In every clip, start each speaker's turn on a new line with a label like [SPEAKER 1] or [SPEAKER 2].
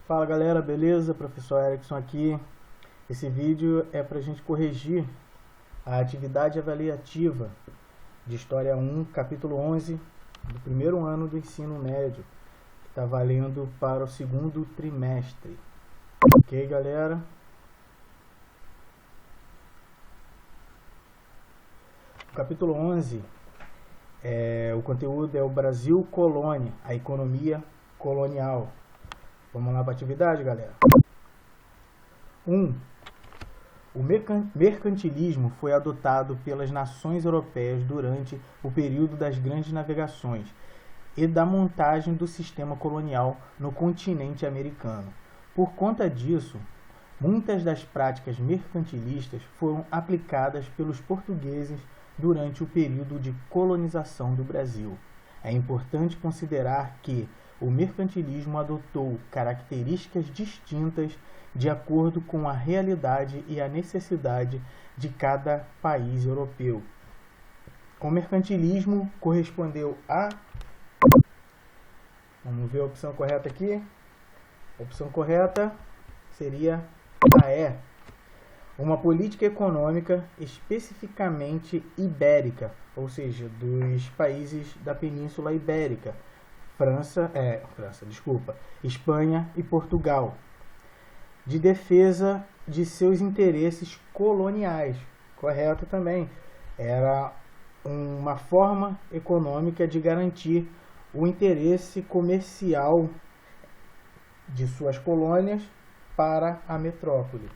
[SPEAKER 1] Fala galera, beleza? Professor Erickson aqui. Esse vídeo é para a gente corrigir a atividade avaliativa de História 1, capítulo 11, do primeiro ano do ensino médio, que está valendo para o segundo trimestre. Ok, galera? O capítulo 11, o conteúdo é o Brasil Colônia, a economia colonial. Vamos lá para a atividade, galera. 1. O mercantilismo foi adotado pelas nações europeias durante o período das grandes navegações e da montagem do sistema colonial no continente americano. Por conta disso, muitas das práticas mercantilistas foram aplicadas pelos portugueses durante o período de colonização do Brasil. É importante considerar que o mercantilismo adotou características distintas de acordo com a realidade e a necessidade de cada país europeu. O mercantilismo correspondeu a... Vamos ver a opção correta aqui. A opção correta seria a E. Uma política econômica especificamente ibérica, ou seja, dos países da Península Ibérica, Espanha e Portugal, de defesa de seus interesses coloniais. Correto também. Era uma forma econômica de garantir o interesse comercial de suas colônias para a metrópole,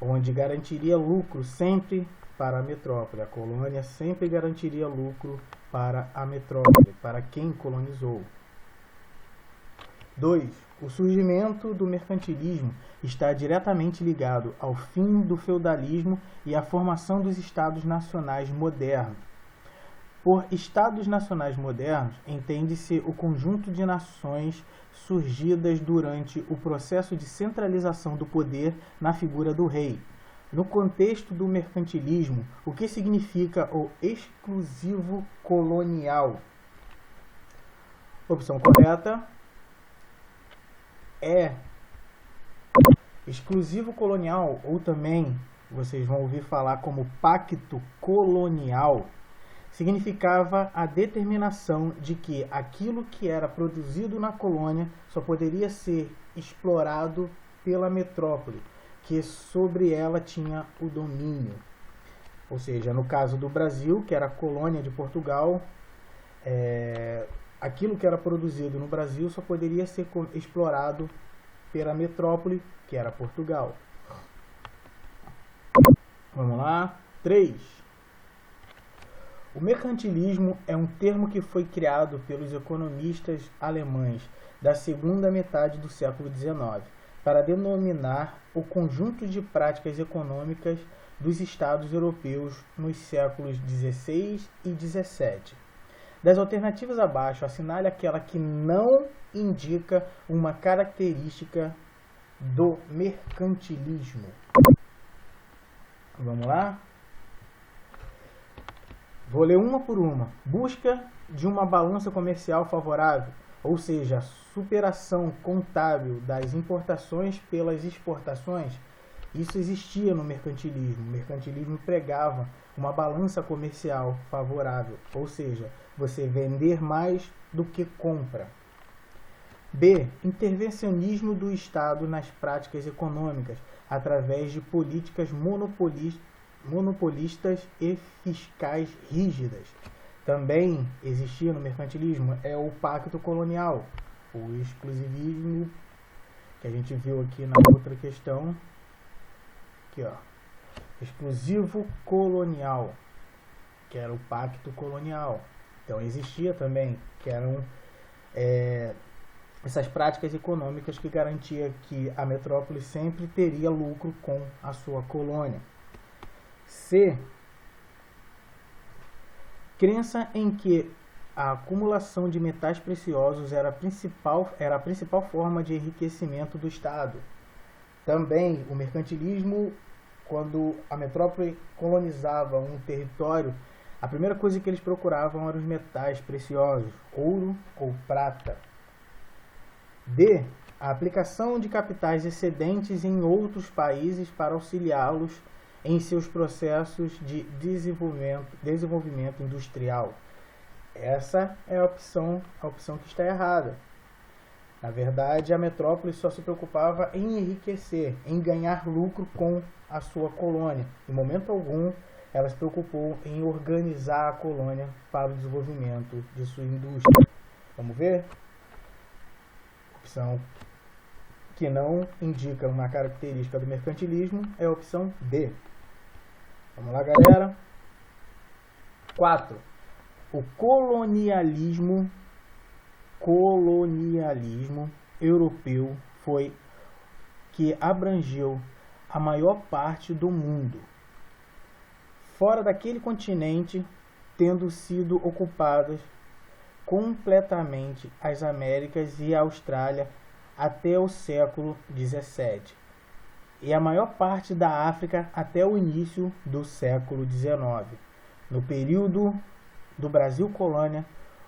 [SPEAKER 1] onde garantiria lucro sempre para a metrópole. A colônia sempre garantiria lucro para a metrópole, para quem colonizou. 2. O surgimento do mercantilismo está diretamente ligado ao fim do feudalismo e à formação dos Estados Nacionais modernos. Por Estados Nacionais modernos, entende-se o conjunto de nações surgidas durante o processo de centralização do poder na figura do rei. No contexto do mercantilismo, o que significa o exclusivo colonial? Opção correta é exclusivo colonial, ou também vocês vão ouvir falar como pacto colonial, significava a determinação de que aquilo que era produzido na colônia só poderia ser explorado pela metrópole, que sobre ela tinha o domínio. Ou seja, no caso do Brasil, que era a colônia de Portugal, aquilo que era produzido no Brasil só poderia ser explorado pela metrópole, que era Portugal. Vamos lá. 3. O mercantilismo é um termo que foi criado pelos economistas alemães da segunda metade do século XIX para denominar o conjunto de práticas econômicas dos estados europeus nos séculos XVI e XVII. Das alternativas abaixo, assinale aquela que não indica uma característica do mercantilismo. Vamos lá? Vou ler uma por uma. Busca de uma balança comercial favorável, ou seja, a superação contábil das importações pelas exportações. Isso existia no mercantilismo. O mercantilismo pregava uma balança comercial favorável, ou seja, você vender mais do que compra. B. Intervencionismo do Estado nas práticas econômicas, através de políticas monopolistas e fiscais rígidas. Também existia no mercantilismo o pacto colonial, o exclusivismo, que a gente viu aqui na outra questão. Aqui, ó. Exclusivo colonial, que era o pacto colonial. Então existia também, que eram essas práticas econômicas que garantia que a metrópole sempre teria lucro com a sua colônia. C. Crença em que a acumulação de metais preciosos era a principal forma de enriquecimento do Estado. Também o mercantilismo, quando a metrópole colonizava um território, a primeira coisa que eles procuravam eram os metais preciosos, ouro ou prata. D. A aplicação de capitais excedentes em outros países para auxiliá-los em seus processos de desenvolvimento industrial. Essa é a opção que está errada. Na verdade, a metrópole só se preocupava em enriquecer, em ganhar lucro com a sua colônia. Em momento algum, ela se preocupou em organizar a colônia para o desenvolvimento de sua indústria. Vamos ver? Opção que não indica uma característica do mercantilismo é a opção D. Vamos lá, galera. 4. O colonialismo europeu foi que abrangeu a maior parte do mundo, fora daquele continente, tendo sido ocupadas completamente as Américas e a Austrália até o século XVII, e a maior parte da África até o início do século XIX. No período do Brasil colônia,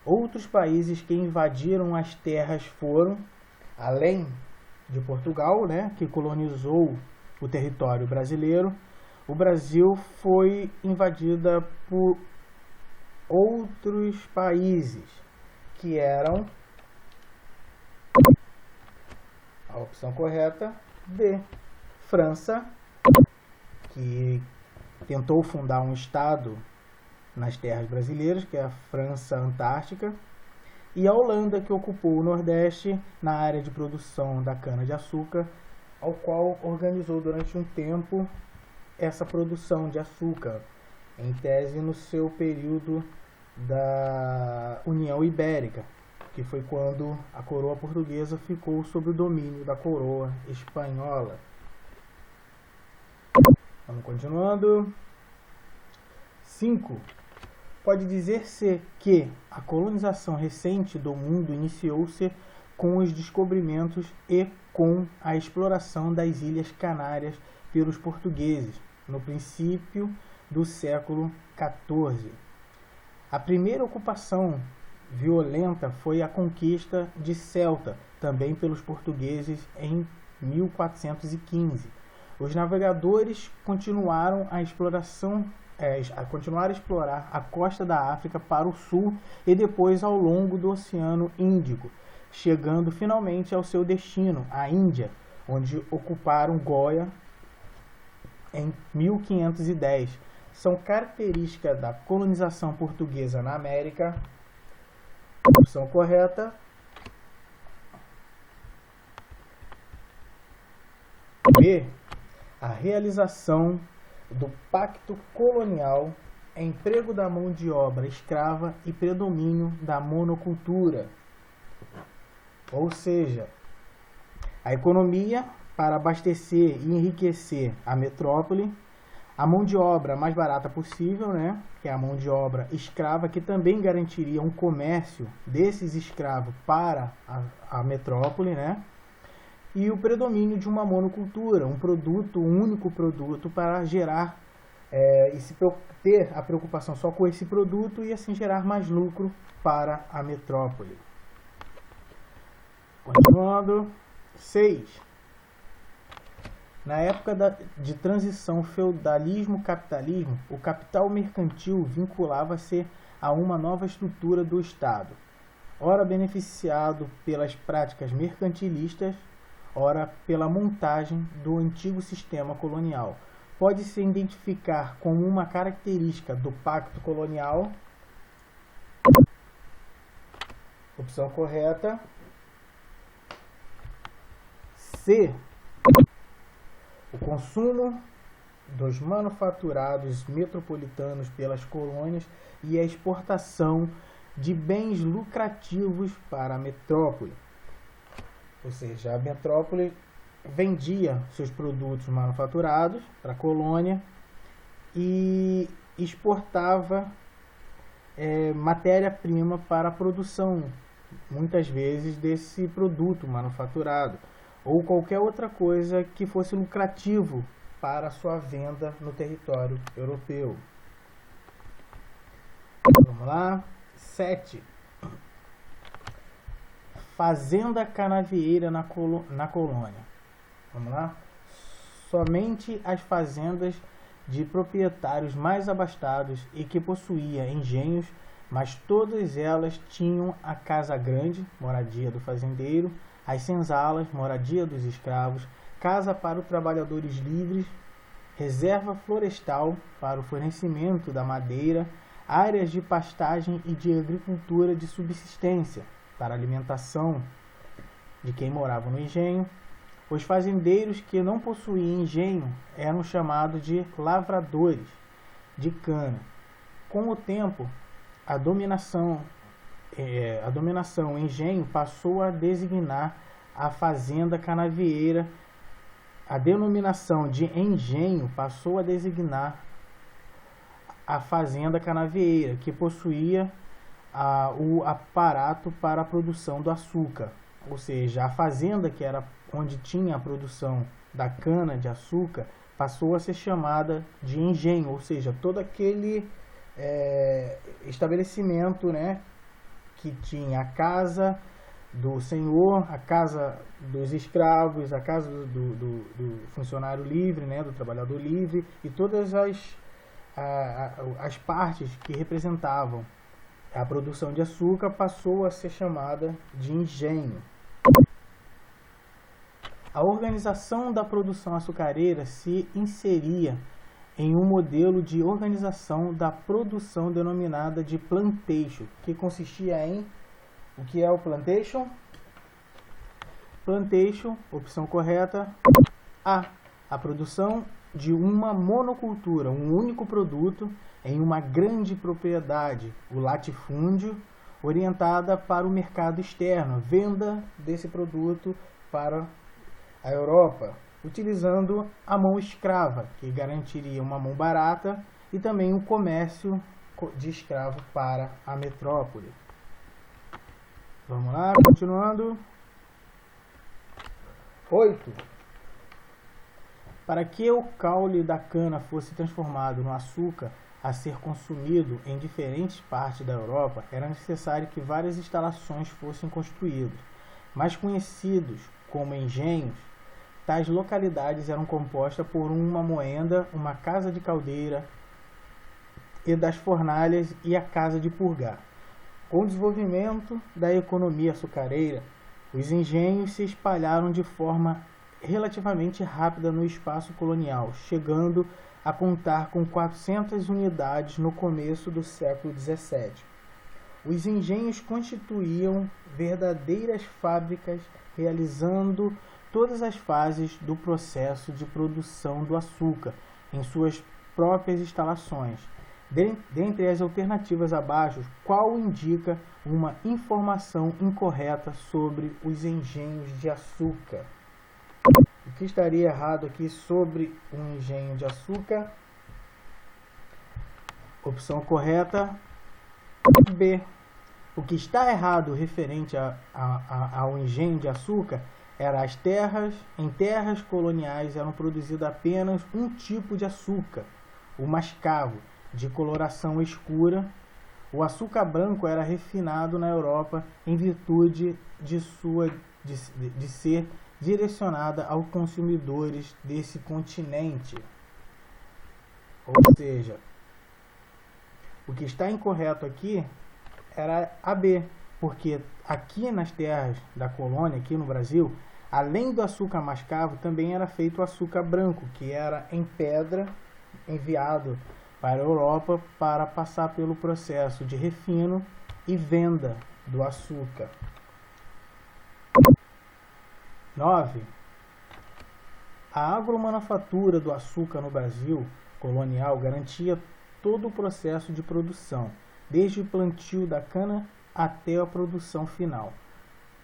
[SPEAKER 1] outros países que invadiram as terras foram, além de Portugal, que colonizou o território brasileiro, o Brasil foi invadida por outros países, que eram a opção correta D. França, que tentou fundar um estado nas terras brasileiras, que é a França Antártica, e a Holanda, que ocupou o Nordeste na área de produção da cana-de-açúcar, ao qual organizou durante um tempo essa produção de açúcar, em tese no seu período da União Ibérica, que foi quando a coroa portuguesa ficou sob o domínio da coroa espanhola. Vamos continuando. 5. Pode dizer-se que a colonização recente do mundo iniciou-se com os descobrimentos e com a exploração das Ilhas Canárias pelos portugueses, no princípio do século XIV. A primeira ocupação violenta foi a conquista de Ceuta, também pelos portugueses, em 1415. Os navegadores continuaram a explorar a costa da África para o sul e depois ao longo do Oceano Índico, chegando finalmente ao seu destino, a Índia, onde ocuparam Goa em 1510. São características da colonização portuguesa na América. Opção correta. B. A realização do pacto colonial, emprego da mão de obra escrava e predomínio da monocultura. Ou seja, a economia para abastecer e enriquecer a metrópole, a mão de obra mais barata possível, que é a mão de obra escrava, que também garantiria um comércio desses escravos para a metrópole, e o predomínio de uma monocultura, um único produto para gerar ter a preocupação só com esse produto e assim gerar mais lucro para a metrópole. Continuando. 6. Na época de transição feudalismo-capitalismo, o capital mercantil vinculava-se a uma nova estrutura do Estado, ora beneficiado pelas práticas mercantilistas, ora pela montagem do antigo sistema colonial. Pode-se identificar como uma característica do pacto colonial. Opção correta. C. O consumo dos manufaturados metropolitanos pelas colônias e a exportação de bens lucrativos para a metrópole. Ou seja, a metrópole vendia seus produtos manufaturados para a colônia e exportava matéria-prima para a produção, muitas vezes, desse produto manufaturado, ou qualquer outra coisa que fosse lucrativo para a sua venda no território europeu. Vamos lá. 7. fazenda canavieira na colônia. Vamos lá? Somente as fazendas de proprietários mais abastados e que possuíam engenhos, mas todas elas tinham a casa grande, moradia do fazendeiro, as senzalas, moradia dos escravos, casa para os trabalhadores livres, reserva florestal para o fornecimento da madeira, áreas de pastagem e de agricultura de subsistência para alimentação de quem morava no engenho. Os fazendeiros que não possuíam engenho eram chamados de lavradores de cana. Com o tempo, a dominação engenho passou a designar a fazenda canavieira. A denominação de engenho passou a designar a fazenda canavieira, que possuía o aparato para a produção do açúcar. Ou seja, a fazenda que era onde tinha a produção da cana de açúcar passou a ser chamada de engenho, ou seja, todo aquele estabelecimento, né, que tinha a casa do senhor, a casa dos escravos, a casa do funcionário livre, né, do trabalhador livre, e todas as partes que representavam a produção de açúcar passou a ser chamada de engenho. A organização da produção açucareira se inseria em um modelo de organização da produção denominada de plantation, que consistia em... O que é o plantation? Plantation, opção correta, a produção de uma monocultura, um único produto em uma grande propriedade, o latifúndio, orientada para o mercado externo, venda desse produto para a Europa, utilizando a mão escrava, que garantiria uma mão barata, e também o comércio de escravo para a metrópole. Vamos lá, continuando. 8. Para que o caule da cana fosse transformado no açúcar a ser consumido em diferentes partes da Europa, era necessário que várias instalações fossem construídas. Mais conhecidos como engenhos, tais localidades eram compostas por uma moenda, uma casa de caldeira e das fornalhas e a casa de purgar. Com o desenvolvimento da economia açucareira, os engenhos se espalharam de forma relativamente rápida no espaço colonial, chegando a contar com 400 unidades no começo do século XVII. Os engenhos constituíam verdadeiras fábricas, realizando todas as fases do processo de produção do açúcar em suas próprias instalações. Dentre as alternativas abaixo, qual indica uma informação incorreta sobre os engenhos de açúcar? O que estaria errado aqui sobre um engenho de açúcar? Opção correta, B. O que está errado referente ao engenho de açúcar era em terras coloniais eram produzido apenas um tipo de açúcar, o mascavo, de coloração escura. O açúcar branco era refinado na Europa em virtude de ser direcionada aos consumidores desse continente. Ou seja, o que está incorreto aqui era a B, porque aqui nas terras da colônia, aqui no Brasil, além do açúcar mascavo, também era feito o açúcar branco, que era em pedra, enviado para a Europa para passar pelo processo de refino e venda do açúcar. 9. A agromanufatura do açúcar no Brasil colonial garantia todo o processo de produção, desde o plantio da cana até a produção final,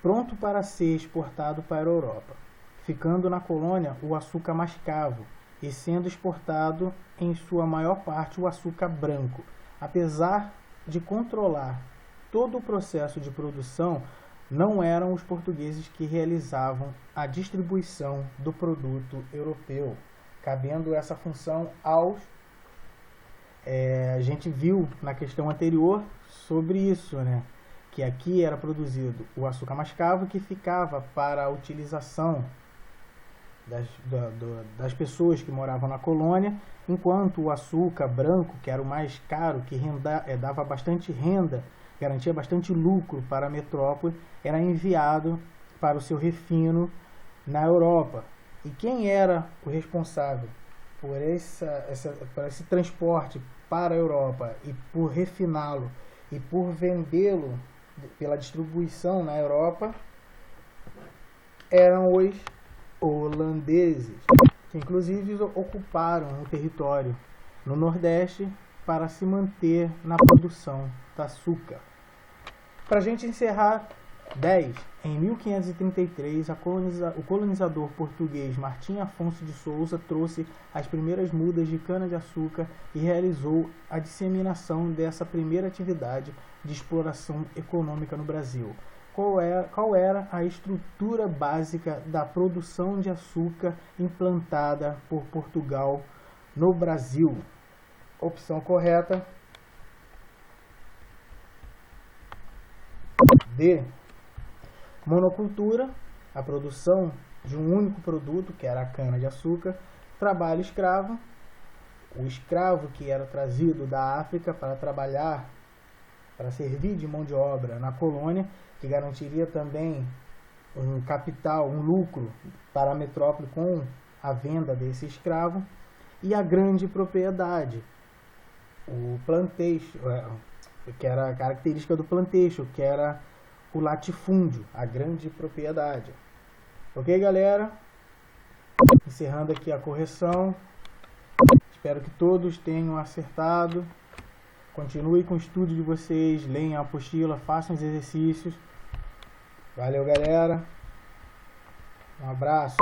[SPEAKER 1] pronto para ser exportado para a Europa, ficando na colônia o açúcar mascavo e sendo exportado em sua maior parte o açúcar branco. Apesar de controlar todo o processo de produção, não eram os portugueses que realizavam a distribuição do produto europeu, cabendo essa função aos... a gente viu na questão anterior sobre isso, né? que aqui era produzido o açúcar mascavo, que ficava para a utilização das pessoas que moravam na colônia, enquanto o açúcar branco, que era o mais caro, que dava bastante renda, garantia bastante lucro para a metrópole, era enviado para o seu refino na Europa. E quem era o responsável por esse transporte para a Europa e por refiná-lo e por vendê-lo pela distribuição na Europa eram os holandeses, que inclusive ocuparam o território no Nordeste para se manter na produção do açúcar. Para a gente encerrar, 10. Em 1533, o colonizador português Martim Afonso de Souza trouxe as primeiras mudas de cana-de-açúcar e realizou a disseminação dessa primeira atividade de exploração econômica no Brasil. Qual era a estrutura básica da produção de açúcar implantada por Portugal no Brasil? Opção correta, D. Monocultura, a produção de um único produto, que era a cana-de-açúcar. Trabalho escravo, o escravo que era trazido da África para trabalhar, para servir de mão de obra na colônia, que garantiria também um capital, um lucro para a metrópole com a venda desse escravo. E a grande propriedade, o plantation, que era a característica do plantation, que era o latifúndio, a grande propriedade. Ok, galera? Encerrando aqui a correção. Espero que todos tenham acertado. Continue com o estudo de vocês, leiam a apostila, façam os exercícios. Valeu, galera. Um abraço.